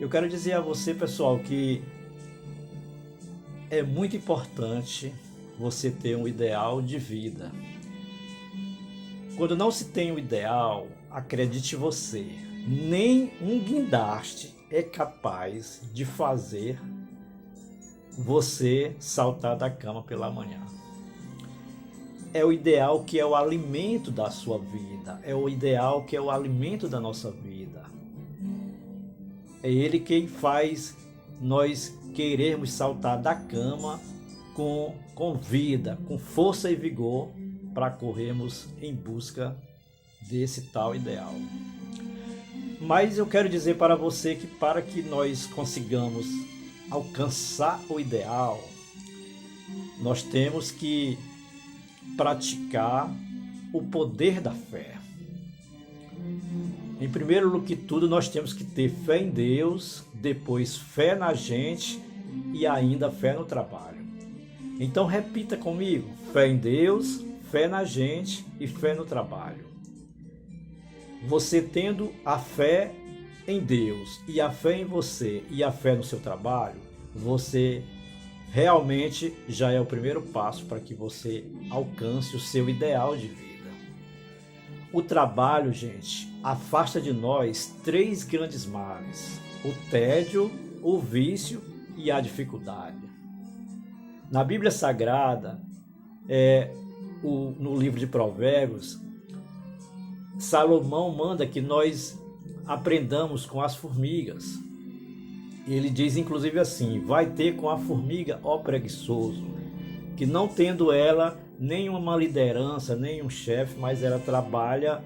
Eu quero dizer a você, pessoal, que é muito importante você ter um ideal de vida. Quando não se tem um ideal, acredite você, nem um guindaste é capaz de fazer você saltar da cama pela manhã. É o ideal que é o alimento da sua vida, é o ideal que é o alimento da nossa vida. É ele quem faz nós querermos saltar da cama com vida, com força e vigor para corrermos em busca desse tal ideal. Mas eu quero dizer para você que para que nós consigamos alcançar o ideal, nós temos que praticar o poder da fé. Em primeiro lugar que tudo, nós temos que ter fé em Deus, depois fé na gente e ainda fé no trabalho. Então repita comigo: fé em Deus, fé na gente e fé no trabalho. Você tendo a fé em Deus e a fé em você e a fé no seu trabalho, você realmente já é o primeiro passo para que você alcance o seu ideal de vida. O trabalho, gente, afasta de nós 3 grandes males: o tédio, o vício e a dificuldade. Na Bíblia Sagrada, no livro de Provérbios, Salomão manda que nós aprendamos com as formigas. Ele diz inclusive assim: vai ter com a formiga, ó preguiçoso, que não tendo ela nenhuma liderança, nenhum chefe, mas ela trabalha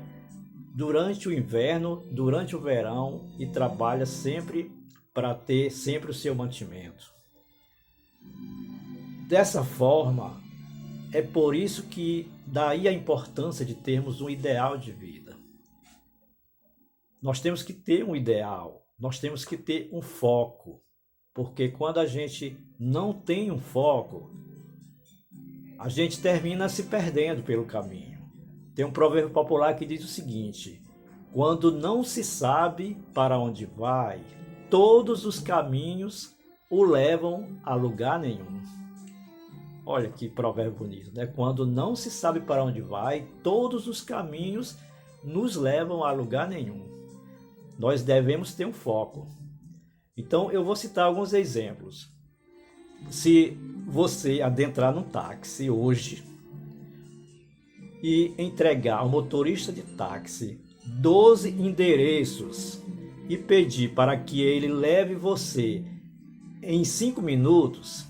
durante o inverno, durante o verão e trabalha sempre para ter sempre o seu mantimento. Dessa forma, é por isso que daí a importância de termos um ideal de vida. Nós temos que ter um ideal, nós temos que ter um foco, porque quando a gente não tem um foco, a gente termina se perdendo pelo caminho. Tem um provérbio popular que diz o seguinte: quando não se sabe para onde vai, todos os caminhos o levam a lugar nenhum. Olha que provérbio bonito, né? Quando não se sabe para onde vai, todos os caminhos nos levam a lugar nenhum. Nós devemos ter um foco. Então eu vou citar alguns exemplos. Se você adentrar num táxi hoje e entregar ao motorista de táxi 12 endereços e pedir para que ele leve você em 5 minutos,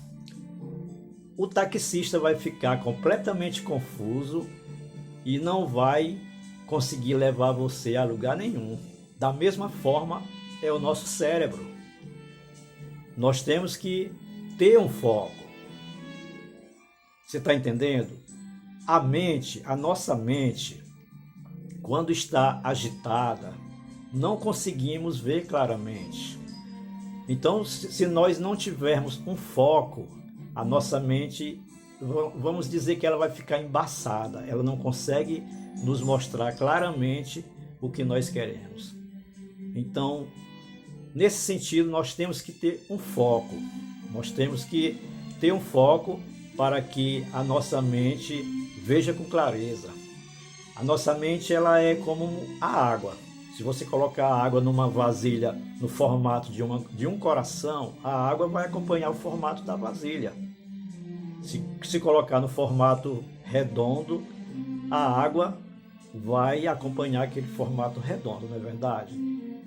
o taxista vai ficar completamente confuso e não vai conseguir levar você a lugar nenhum. Da mesma forma é o nosso cérebro. Nós temos que ter um foco. Você está entendendo? A nossa mente, quando está agitada, não conseguimos ver claramente. Então, se nós não tivermos um foco, a nossa mente, vamos dizer que ela vai ficar embaçada, ela não consegue nos mostrar claramente o que nós queremos. Então, nesse sentido, nós temos que ter um foco. Nós temos que ter um foco para que a nossa mente veja com clareza. A nossa mente ela é como a água. Se você colocar a água numa vasilha no formato de um coração, a água vai acompanhar o formato da vasilha. Se colocar no formato redondo, a água vai acompanhar aquele formato redondo, não é verdade?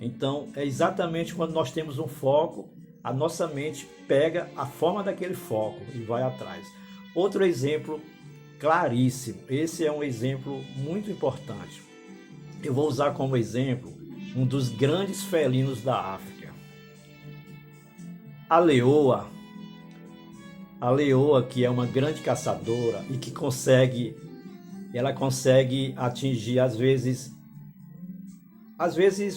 Então, é exatamente quando nós temos um foco, a nossa mente pega a forma daquele foco e vai atrás. Outro exemplo claríssimo, esse é um exemplo muito importante. Eu vou usar como exemplo um dos grandes felinos da África. A leoa, que é uma grande caçadora e que ela consegue atingir às vezes,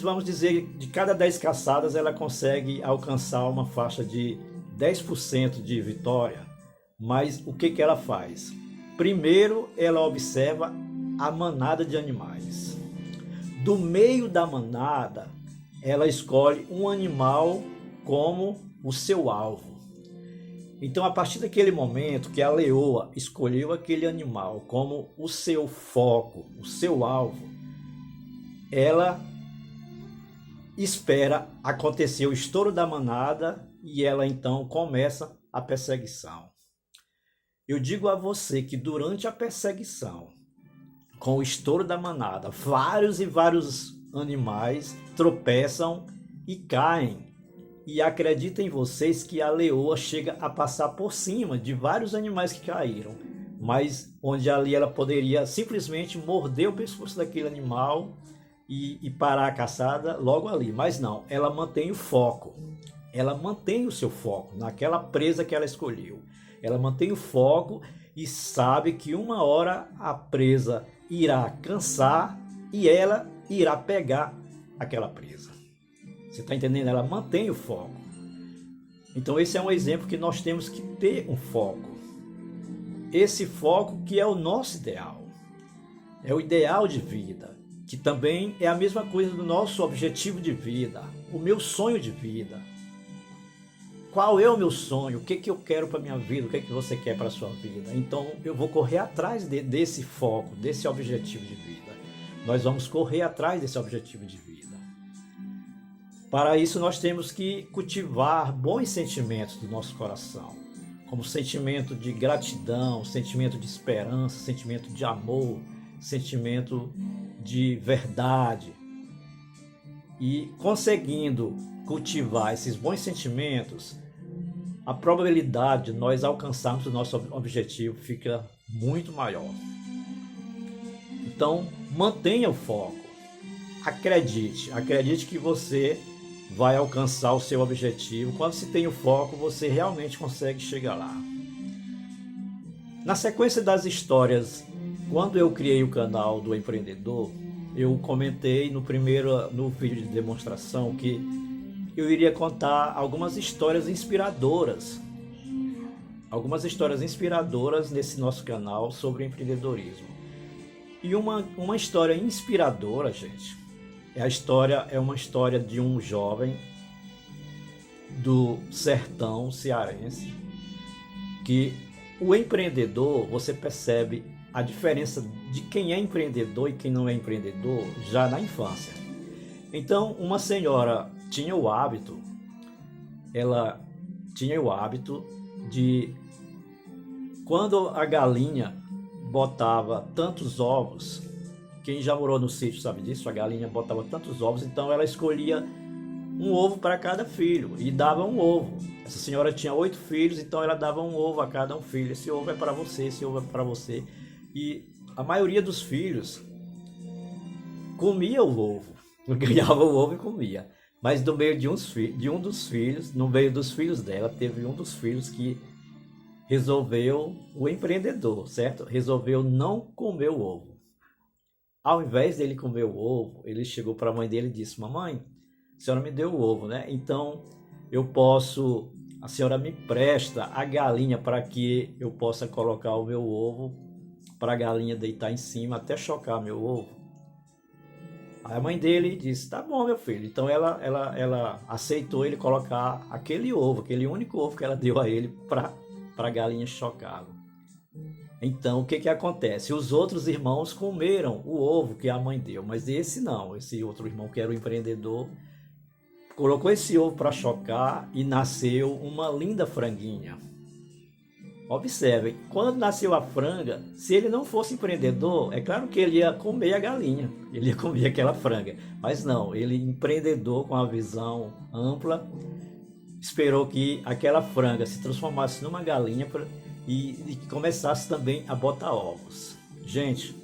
vamos dizer, de cada 10 caçadas ela consegue alcançar uma faixa de 10% de vitória. Mas o que ela faz? Primeiro, ela observa a manada de animais. Do meio da manada, ela escolhe um animal como o seu alvo. Então, a partir daquele momento que a leoa escolheu aquele animal como o seu foco, o seu alvo, ela espera acontecer o estouro da manada e ela então começa a perseguição. Eu digo a você que durante a perseguição, com o estouro da manada, vários e vários animais tropeçam e caem. E acreditem vocês que a leoa chega a passar por cima de vários animais que caíram, mas onde ali ela poderia simplesmente morder o pescoço daquele animal e parar a caçada logo ali. Mas não, ela mantém o foco, ela mantém o seu foco naquela presa que ela escolheu. Ela mantém o foco e sabe que uma hora a presa irá cansar e ela irá pegar aquela presa. Você está entendendo? Ela mantém o foco. Então esse é um exemplo que nós temos que ter um foco. Esse foco que é o nosso ideal. É o ideal de vida, que também é a mesma coisa do nosso objetivo de vida, o meu sonho de vida. Qual é o meu sonho? O que eu quero para a minha vida? O que você quer para a sua vida? Então eu vou correr atrás desse foco, desse objetivo de vida. Nós vamos correr atrás desse objetivo de vida. Para isso nós temos que cultivar bons sentimentos do nosso coração, como sentimento de gratidão, sentimento de esperança, sentimento de amor, sentimento de verdade. E conseguindo cultivar esses bons sentimentos, a probabilidade de nós alcançarmos o nosso objetivo fica muito maior. Então, mantenha o foco. Acredite que você vai alcançar o seu objetivo. Quando se tem o foco, você realmente consegue chegar lá. Na sequência das histórias, quando eu criei o canal do empreendedor, eu comentei no vídeo de demonstração que eu iria contar algumas histórias inspiradoras nesse nosso canal sobre empreendedorismo. E uma história inspiradora, gente, é uma história de um jovem do sertão cearense, que o empreendedor, você percebe a diferença de quem é empreendedor e quem não é empreendedor já na infância. Então, uma senhora tinha o hábito de, quando a galinha botava tantos ovos, quem já morou no sítio sabe disso, a galinha botava tantos ovos, então ela escolhia um ovo para cada filho e dava um ovo. Essa senhora tinha 8 filhos, então ela dava um ovo a cada um filho. Esse ovo é para você, esse ovo é para você. E a maioria dos filhos comia o ovo, ganhava o ovo e comia. Mas no meio no meio dos filhos dela, teve um dos filhos que resolveu, o empreendedor, certo? Resolveu não comer o ovo. Ao invés dele comer o ovo, ele chegou para a mãe dele e disse: mamãe, a senhora me deu o ovo, né? Então a senhora me presta a galinha para que eu possa colocar o meu ovo, para a galinha deitar em cima até chocar meu ovo. Aí a mãe dele disse: tá bom, meu filho. Então ela aceitou ele colocar aquele único ovo que ela deu a ele para a galinha chocá-lo. Então, o que acontece? Os outros irmãos comeram o ovo que a mãe deu, mas esse não. Esse outro irmão, que era o empreendedor, colocou esse ovo para chocar e nasceu uma linda franguinha. Observem, quando nasceu a franga, se ele não fosse empreendedor, é claro que ele ia comer a galinha, ele ia comer aquela franga. Mas não, ele, empreendedor com a visão ampla, esperou que aquela franga se transformasse numa galinha e começasse também a botar ovos. Gente,